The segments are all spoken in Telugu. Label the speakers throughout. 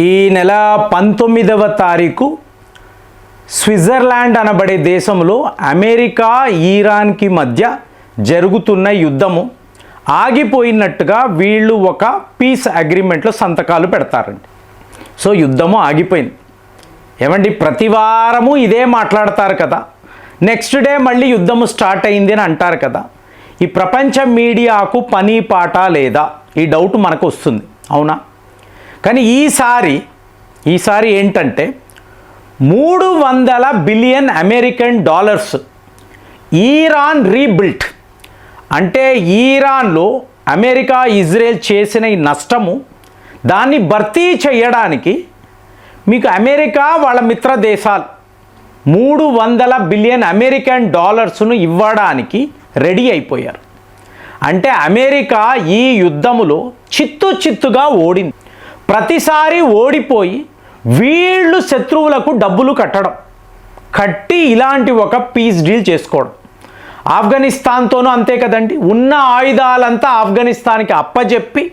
Speaker 1: ఈ నెల 19వ తారీఖు స్విట్జర్లాండ్ అనబడే దేశంలో అమెరికా ఇరాన్కి మధ్య జరుగుతున్న యుద్ధము ఆగిపోయినట్టుగా వీళ్ళు ఒక పీస్ అగ్రిమెంట్లో సంతకాలు పెడతారండి. సో యుద్ధము ఆగిపోయింది. ఏమండి, ప్రతి వారము ఇదే మాట్లాడతారు కదా, నెక్స్ట్ డే మళ్ళీ యుద్ధము స్టార్ట్ అయింది అని అంటారు కదా. ఈ ప్రపంచ మీడియాకు పని పాట లేదా, ఈ డౌట్ మనకు వస్తుంది, అవునా? కానీ ఈసారి ఏంటంటే 300 billion American dollars Iran rebuilt, అంటే ఈరాన్లో అమెరికా ఇజ్రాయెల్ చేసిన ఈ నష్టము దాన్ని భర్తీ చేయడానికి మీకు అమెరికా వాళ్ళ మిత్ర దేశాలు 300 బిలియన్ అమెరికన్ డాలర్స్ను ఇవ్వడానికి రెడీ అయిపోయారు. అంటే అమెరికా ఈ యుద్ధములో చిత్తుగా ఓడింది. ప్రతిసారి ఓడిపోయి వీళ్ళు శత్రువులకు డబ్బులు కట్టి ఇలాంటి ఒక పీస్ డీల్ చేసుకోవడం. ఆఫ్ఘనిస్తాన్తోనూ అంతే కదండి, ఉన్న ఆయుధాలంతా ఆఫ్ఘనిస్తాన్కి అప్పజెప్పి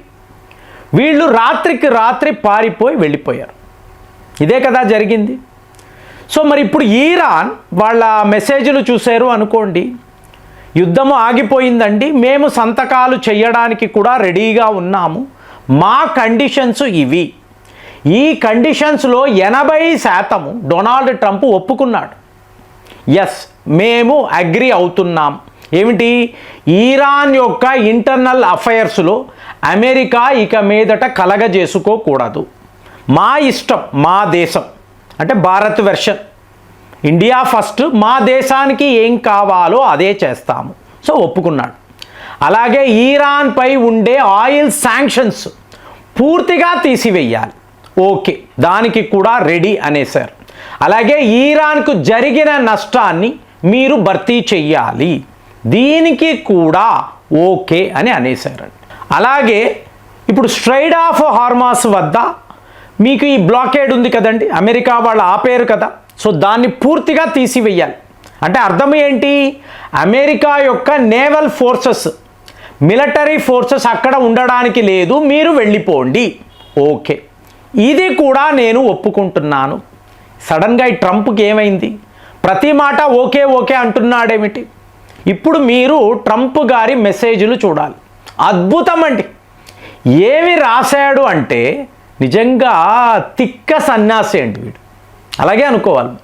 Speaker 1: వీళ్ళు రాత్రికి రాత్రి పారిపోయి వెళ్ళిపోయారు. ఇదే కదా జరిగింది. సో మరి ఇప్పుడు ఈరాన్ వాళ్ళ మెసేజ్లు చూశారు అనుకోండి, యుద్ధము ఆగిపోయిందండి, మేము సంతకాలు చేయడానికి కూడా రెడీగా ఉన్నాము, మా కండిషన్స్ ఇవి. ఈ కండిషన్స్లో 80% డొనాల్డ్ ట్రంప్ ఒప్పుకున్నాడు. ఎస్, మేము అగ్రి అవుతున్నాం. ఏమిటి? ఈరాన్ యొక్క ఇంటర్నల్ అఫైర్స్లో అమెరికా ఇక మీదట కలగజేసుకోకూడదు, మా ఇష్టం, మా దేశం, అంటే భారత్ వెర్షన్, ఇండియా ఫస్ట్, మా దేశానికి ఏం కావాలో అదే చేస్తాము. సో ఒప్పుకున్నాడు. అలాగే ఈరాన్పై ఉండే ఆయిల్ శాంక్షన్స్ పూర్తిగా తీసివేయాలి, ఓకే, దానికి కూడా రెడీ అనేసారు. అలాగే ఈరాన్కు జరిగిన నష్టాన్ని మీరు భర్తీ చెయ్యాలి, దీనికి కూడా ఓకే అని అనేసారండి. అలాగే ఇప్పుడు స్ట్రైట్ ఆఫ్ హార్మాస్ వద్ద మీకు ఈ బ్లాకేడ్ ఉంది కదండి, అమెరికా వాళ్ళు ఆపేరు కదా, సో దాన్ని పూర్తిగా తీసివేయాలి. అంటే అర్థం ఏంటి? అమెరికా యొక్క నేవల్ ఫోర్సెస్, మిలిటరీ ఫోర్సెస్ అక్కడ ఉండడానికి లేదు, మీరు వెళ్ళిపోండి, ఓకే, ఇది కూడా నేను ఒప్పుకుంటున్నాను. సడన్గా ఈ ట్రంప్కి ఏమైంది? ప్రతి మాట ఓకే ఓకే అంటున్నాడేమిటి? ఇప్పుడు మీరు ట్రంప్ గారి మెసేజ్లు చూడాలి, అద్భుతం అండి. ఏమి రాశాడు అంటే నిజంగా తిక్క సన్యాసి అండి వీడు, అలాగే అనుకోవాలి.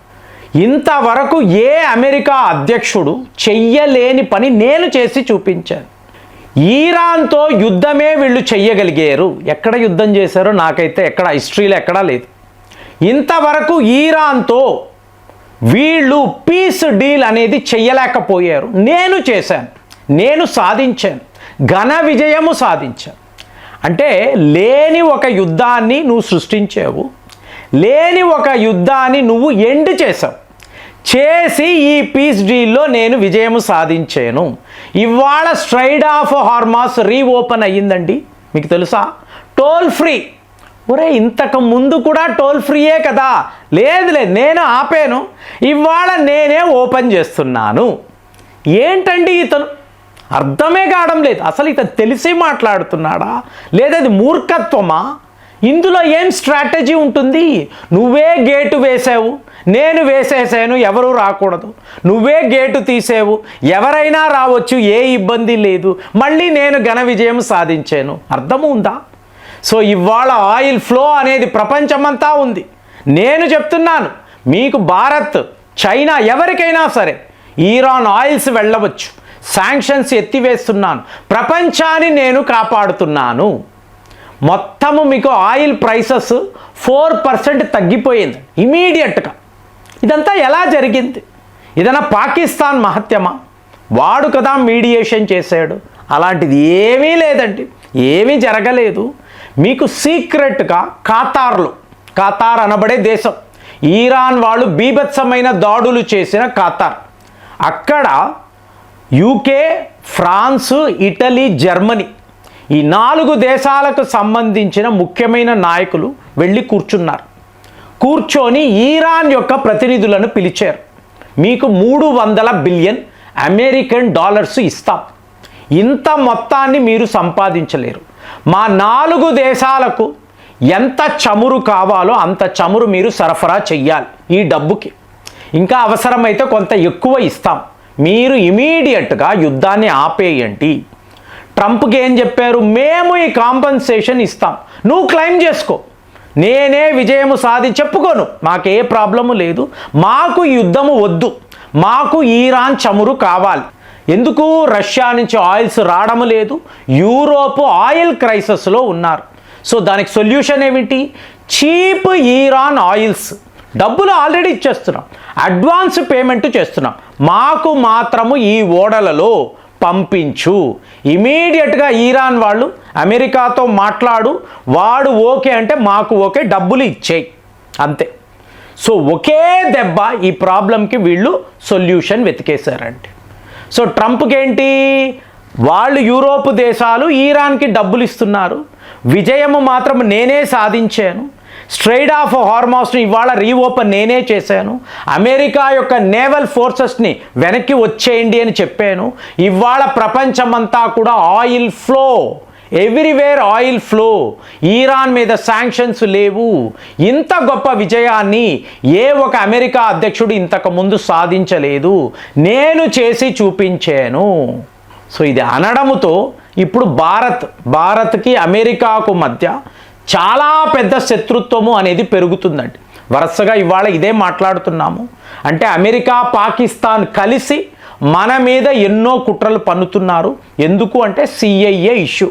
Speaker 1: ఇంతవరకు ఏ అమెరికా అధ్యక్షుడు చెయ్యలేని పని నేను చేసి చూపించాను. ఈరాన్తో యుద్ధమే వీళ్ళు చెయ్యగలిగారు. ఎక్కడ యుద్ధం చేశారో నాకైతే ఎక్కడ హిస్టరీలో ఎక్కడా లేదు. ఇంతవరకు ఈరాన్తో వీళ్ళు పీస్ డీల్ అనేది చెయ్యలేకపోయారు. నేను చేశాను, నేను సాధించాను, ఘన విజయము సాధించాను. అంటే లేని ఒక యుద్ధాన్ని నువ్వు సృష్టించావు, లేని ఒక యుద్ధాన్ని నువ్వు ఎండ్ చేసావు, చేసి ఈ పీస్ డీల్లో నేను విజయము సాధించాను. ఇవాళ స్ట్రైట్ ఆఫ్ హార్మాస్ రీఓపెన్ అయ్యిందండి. మీకు తెలుసా? Toll free. ఒరే, ఇంతకు ముందు కూడా టోల్ ఫ్రీయే కదా. లేదు నేను ఆపాను, ఇవాళ నేనే ఓపెన్ చేస్తున్నాను. ఏంటండి ఇతను? అర్థమే కావడం లేదు. అసలు ఇతను తెలిసి మాట్లాడుతున్నాడా లేదా ఇది మూర్ఖత్వమా? ఇందులో ఏం స్ట్రాటజీ ఉంటుంది? నువ్వే గేటు వేసావు, నేను వేసేసాను, ఎవరు రాకూడదు. నువ్వే గేటు తీసావు, ఎవరైనా రావచ్చు, ఏ ఇబ్బంది లేదు, మళ్ళీ నేను ఘన విజయం సాధించాను. అర్థము ఉందా? సో ఇవాళ ఆయిల్ ఫ్లో అనేది ప్రపంచమంతా ఉంది. నేను చెప్తున్నాను మీకు, భారత్, చైనా, ఎవరికైనా సరే ఈరాన్ ఆయిల్స్ వెళ్ళవచ్చు. శాంక్షన్స్ ఎత్తివేస్తున్నాను, ప్రపంచాన్ని నేను కాపాడుతున్నాను. మొత్తము మీకు ఆయిల్ ప్రైసెస్ 4% తగ్గిపోయింది ఇమీడియట్గా. ఇదంతా ఎలా జరిగింది? ఏదైనా పాకిస్తాన్ మహత్యమా? వాడు కదా మీడియేషన్ చేశాడు. అలాంటిది ఏమీ లేదండి, ఏమీ జరగలేదు. మీకు సీక్రెట్గా ఖతార్ అనబడే దేశం, ఈరాన్ వాళ్ళు బీభత్సమైన దాడులు చేసిన ఖతార్, అక్కడ యూకే, ఫ్రాన్స్, ఇటలీ, జర్మనీ, ఈ 4 దేశాలకు సంబంధించిన ముఖ్యమైన నాయకులు వెళ్ళి కూర్చొని ఈరాన్ యొక్క ప్రతినిధులను పిలిచారు. మీకు 300 బిలియన్ అమెరికన్ డాలర్స్ ఇస్తాం, ఇంత మొత్తాన్ని మీరు సంపాదించలేరు. మా 4 దేశాలకు ఎంత చమురు కావాలో అంత చమురు మీరు సరఫరా చెయ్యాలి ఈ డబ్బుకి. ఇంకా అవసరమైతే కొంత ఎక్కువ ఇస్తాం, మీరు ఇమీడియట్గా యుద్ధాన్ని ఆపేయండి. ట్రంప్కి ఏం చెప్పారు, మేము ఈ కాంపన్సేషన్ ఇస్తాం, నువ్వు క్లెయిమ్ చేసుకో, నేనే విజయము చెప్పుకోను, మాకే ప్రాబ్లము లేదు, మాకు యుద్ధము వద్దు, మాకు ఈరాన్ చమురు కావాలి. ఎందుకు, రష్యా నుంచి ఆయిల్స్ రావడం లేదు, యూరోప్ ఆయిల్ క్రైసిస్లో ఉన్నారు. సో దానికి సొల్యూషన్ ఏమిటి, చీప్ ఈరాన్ ఆయిల్స్, డబ్బులు ఆల్రెడీ ఇచ్చేస్తున్నాం, అడ్వాన్స్ పేమెంట్ చేస్తున్నాం, మాకు మాత్రము ఈ ఓడలలో పంపించు. ఇమీడియట్గా ఈరాన్ వాళ్ళు అమెరికాతో మాట్లాడు, వాడు ఓకే అంటే మాకు ఓకే, డబ్బులు ఇచ్చేయి, అంతే. సో ఒకే దెబ్బ ఈ ప్రాబ్లంకి వీళ్ళు సొల్యూషన్ వెతికేశారండి. సో ట్రంప్కి ఏంటి, వాళ్ళు యూరోప్ దేశాలు ఈరాన్కి డబ్బులు ఇస్తున్నారు, విజయము మాత్రం నేనే సాధించాను, స్ట్రైట్ ఆఫ్ హార్మోస్ని ఇవాళ రీఓపెన్ నేనే చేశాను, అమెరికా యొక్క నేవల్ ఫోర్సెస్ని వెనక్కి వచ్చేయండి అని చెప్పాను, ఇవాళ ప్రపంచమంతా కూడా oil flow, everywhere oil flow, ఈరాన్ మీద శాంక్షన్స్ లేవు. ఇంత గొప్ప విజయాన్ని ఏ ఒక అమెరికా అధ్యక్షుడు ఇంతకు ముందు సాధించలేదు, నేను చేసి చూపించాను. సో ఇది అనడముతో ఇప్పుడు భారత్కి అమెరికాకు మధ్య చాలా పెద్ద శత్రుత్వము అనేది పెరుగుతుందండి. వరుసగా ఇవాళ ఇదే మాట్లాడుతున్నాము. అంటే అమెరికా పాకిస్తాన్ కలిసి మన మీద ఎన్నో కుట్రలు పన్నుతున్నారు. ఎందుకు అంటే సిఐఏ ఇష్యూ.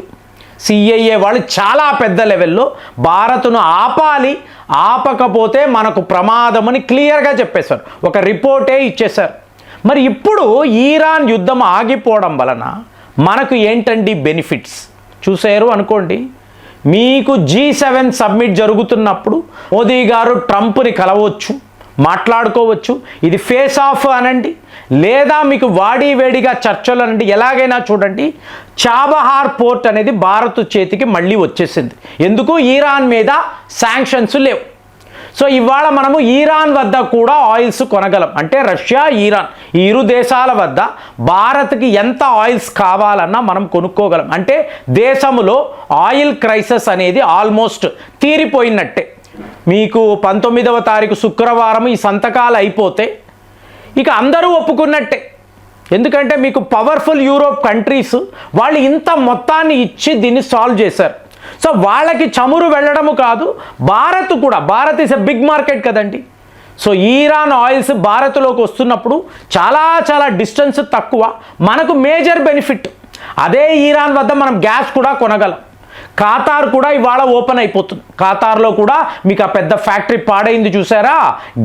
Speaker 1: సిఐఏ వాళ్ళు చాలా పెద్ద లెవెల్లో భారత్ను ఆపాలి, ఆపకపోతే మనకు ప్రమాదమని క్లియర్గా చెప్పేశారు, ఒక రిపోర్టే ఇచ్చేశారు. మరి ఇప్పుడు ఈరాన్ యుద్ధం ఆగిపోవడం వలన మనకు ఏంటండి బెనిఫిట్స్ చూసారు అనుకోండి. మీకు G7 సబ్మిట్ జరుగుతున్నప్పుడు మోదీ గారు ట్రంప్ని కలవచ్చు, మాట్లాడుకోవచ్చు, ఇది ఫేస్ ఆఫ్ అనండి, లేదా మీకు వాడి వేడిగా చర్చలు అనండి, ఎలాగైనా చూడండి. చాబహార్ పోర్ట్ అనేది భారత్ చేతికి మళ్ళీ వచ్చేసింది. ఎందుకు, ఈరాన్ మీద శాంక్షన్స్ లేవు. సో ఇవాళ మనము ఈరాన్ వద్ద కూడా ఆయిల్స్ కొనగలం. అంటే రష్యా, ఈరాన్ ఈ ఇరు దేశాల వద్ద భారత్కి ఎంత ఆయిల్స్ కావాలన్నా మనం కొనుక్కోగలం. అంటే దేశంలో ఆయిల్ క్రైసిస్ అనేది ఆల్మోస్ట్ తీరిపోయినట్టే. మీకు 19వ తారీఖు శుక్రవారం ఈ సంతకాలు అయిపోతే ఇక అందరూ ఒప్పుకున్నట్టే. ఎందుకంటే మీకు పవర్ఫుల్ యూరోప్ కంట్రీస్ వాళ్ళు ఇంత మొత్తాన్ని ఇచ్చి దీన్ని సాల్వ్ చేశారు. సో వాళ్ళకి చమురు వెళ్ళడము కాదు, Bharat is a big market కదండి. సో ఈరాన్ ఆయిల్స్ భారత్లోకి వస్తున్నప్పుడు చాలా డిస్టెన్స్ తక్కువ, మనకు మేజర్ బెనిఫిట్. అదే ఈరాన్ వద్ద మనం గ్యాస్ కూడా కొనగలం. ఖతార్ కూడా ఇవాళ ఓపెన్ అయిపోతుంది. ఖతార్లో కూడా మీకు ఆ పెద్ద ఫ్యాక్టరీ పాడైంది చూసారా,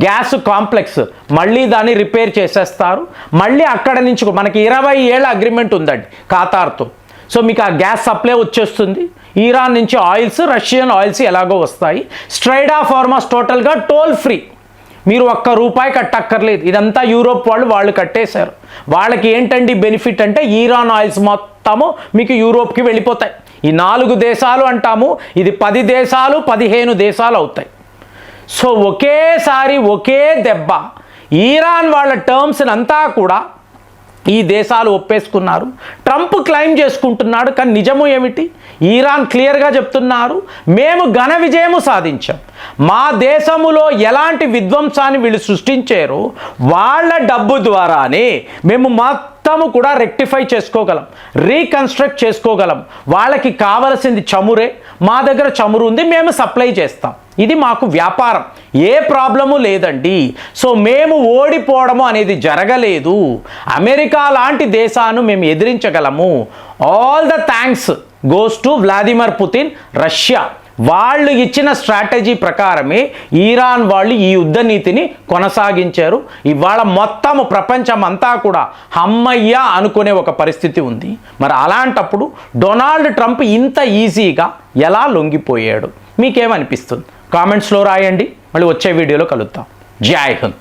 Speaker 1: గ్యాస్ కాంప్లెక్స్, మళ్ళీ దాన్ని రిపేర్ చేసేస్తారు. మళ్ళీ అక్కడ నుంచి మనకి 20 ఏళ్ళ అగ్రిమెంట్ ఉందండి ఖతార్తో. సో మీకు ఆ గ్యాస్ సప్లై వచ్చేస్తుంది. ఈరాన్ నుంచి ఆయిల్స్, రష్యన్ ఆయిల్స్ ఎలాగో వస్తాయి. స్ట్రైట్ ఆఫ్ హార్మోస్ టోటల్గా టోల్ ఫ్రీ, మీరు ₹1 కట్టక్కర్లేదు. ఇదంతా యూరోప్ వాళ్ళు కట్టేశారు. వాళ్ళకి ఏంటండి బెనిఫిట్ అంటే ఈరాన్ ఆయిల్స్ మొత్తము మీకు యూరోప్కి వెళ్ళిపోతాయి. ఈ 4 దేశాలు అంటాము, ఇది 10 దేశాలు 15 దేశాలు అవుతాయి. సో ఒకేసారి ఒకే దెబ్బ ఈరాన్ వాళ్ళ టర్మ్స్ని అంతా కూడా ఈ దేశాలు ఒప్పేసుకున్నారు. ట్రంప్ క్లెయిమ్ చేసుకుంటున్నాడు, కానీ నిజము ఏమిటి, ఈరాన్ క్లియర్గా చెప్తున్నారు, మేము ఘన విజయము సాధించాం, మా దేశములో ఎలాంటి విధ్వంసాన్ని వీళ్ళు సృష్టించారో వాళ్ళ డబ్బు ద్వారానే మేము మొత్తము కూడా రెక్టిఫై చేసుకోగలం, రీకన్స్ట్రక్ట్ చేసుకోగలం. వాళ్ళకి కావలసింది చమురే, మా దగ్గర చమురు ఉంది, మేము సప్లై చేస్తాం, ఇది మాకు వ్యాపారం, ఏ ప్రాబ్లము లేదండి. సో మేము ఓడిపోవడము అనేది జరగలేదు. అమెరికా లాంటి దేశాన్ని మేము ఎదిరించగలము. All the thanks goes to Vladimir Putin, Russia. వాళ్ళు ఇచ్చిన స్ట్రాటజీ ప్రకారమే ఈరాన్ వాళ్ళు ఈ యుద్ధ నీతిని కొనసాగించారు. ఇవాళ మొత్తం ప్రపంచం అంతా కూడా హమ్మయ్య అనుకునే ఒక పరిస్థితి ఉంది. మరి అలాంటప్పుడు డొనాల్డ్ ట్రంప్ ఇంత ఈజీగా ఎలా లొంగిపోయాడు, మీకేమనిపిస్తుంది? కామెంట్స్లో రాయండి. మళ్ళీ వచ్చే వీడియోలో కలుద్దాం. జై హింద్.